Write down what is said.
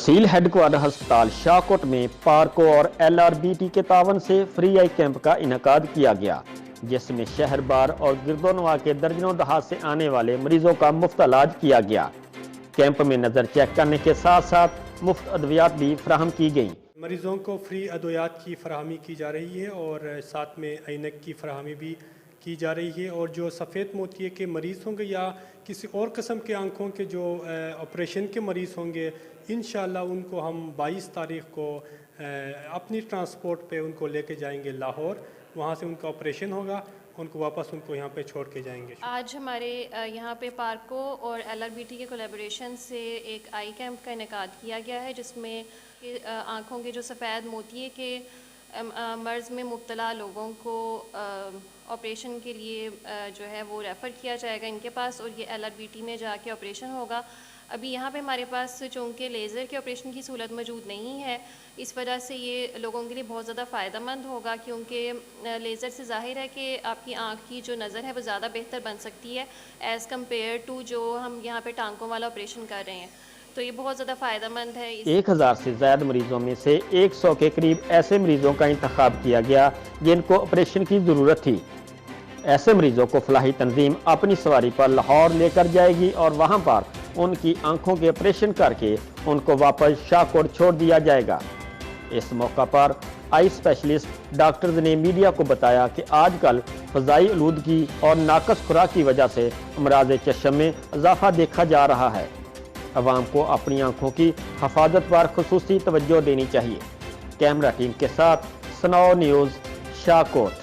तहसील headquarter हस्पताल शाहकोट में पार्को और LRBT के तावन से फ्री आई कैंप का इनेकाद किया गया, जिसमें शहर बार और गिरदोनवा के दर्जनों दहात से आने वाले मरीजों का मुफ्त इलाज किया गया। कैंप में नजर चेक करने के साथ साथ मुफ्त अद्वियात भी फराहम की गई। मरीज़ों को फ्री अद्वियात की फराहमी की जा रही है और साथ में ऐनक की फराहमी भी की जा रही है। और जो सफ़ेद मोतिये के मरीज़ होंगे या किसी और किस्म के आंखों के जो ऑपरेशन के मरीज़ होंगे, इंशाअल्लाह उनको हम 22 तारीख़ को अपनी ट्रांसपोर्ट पे उनको लेके जाएंगे लाहौर। वहाँ से उनका ऑपरेशन होगा, उनको वापस उनको यहाँ पे छोड़ के जाएंगे। आज हमारे यहाँ पे पार्को और LRBT के कोलैबोरेशन से एक आई कैंप का इनेकाद किया गया है, जिसमें आँखों के जो सफ़ेद मोतिये के मर्ज़ में मुब्तला लोगों को ऑपरेशन के लिए जो है वो रेफ़र किया जाएगा इनके पास, और ये LRBT में जाके ऑपरेशन होगा। अभी यहाँ पे हमारे पास चूँकि लेज़र के ऑपरेशन की सहूलत मौजूद नहीं है, इस वजह से ये लोगों के लिए बहुत ज़्यादा फ़ायदेमंद होगा, क्योंकि लेज़र से ज़ाहिर है कि आपकी आँख की जो नज़र है वो ज़्यादा बेहतर बन सकती है एज़ कम्पेयर टू जो हम यहाँ पे टांकों वाला ऑपरेशन कर रहे हैं। तो ये बहुत ज़्यादा फ़ायदेमंद है। 1000 से ज़्यादा मरीजों में से 100 के करीब ऐसे मरीजों का इंतखाब किया गया जिनको ऑपरेशन की ज़रूरत थी। ऐसे मरीजों को फलाही तंजीम अपनी सवारी पर लाहौर लेकर जाएगी और वहां पर उनकी आंखों के ऑपरेशन करके उनको वापस शाहकोट छोड़ दिया जाएगा। इस मौका पर आई स्पेशलिस्ट डॉक्टर्स ने मीडिया को बताया कि आजकल फ़ज़ाई आलूदगी और नाकस खुराक की वजह से अमराज़ चश्म में इजाफा देखा जा रहा है। अवाम को अपनी आंखों की हिफाजत पर खुसूसी तवज्जो देनी चाहिए। कैमरा टीम के साथ सनौ न्यूज़ शाहकोट।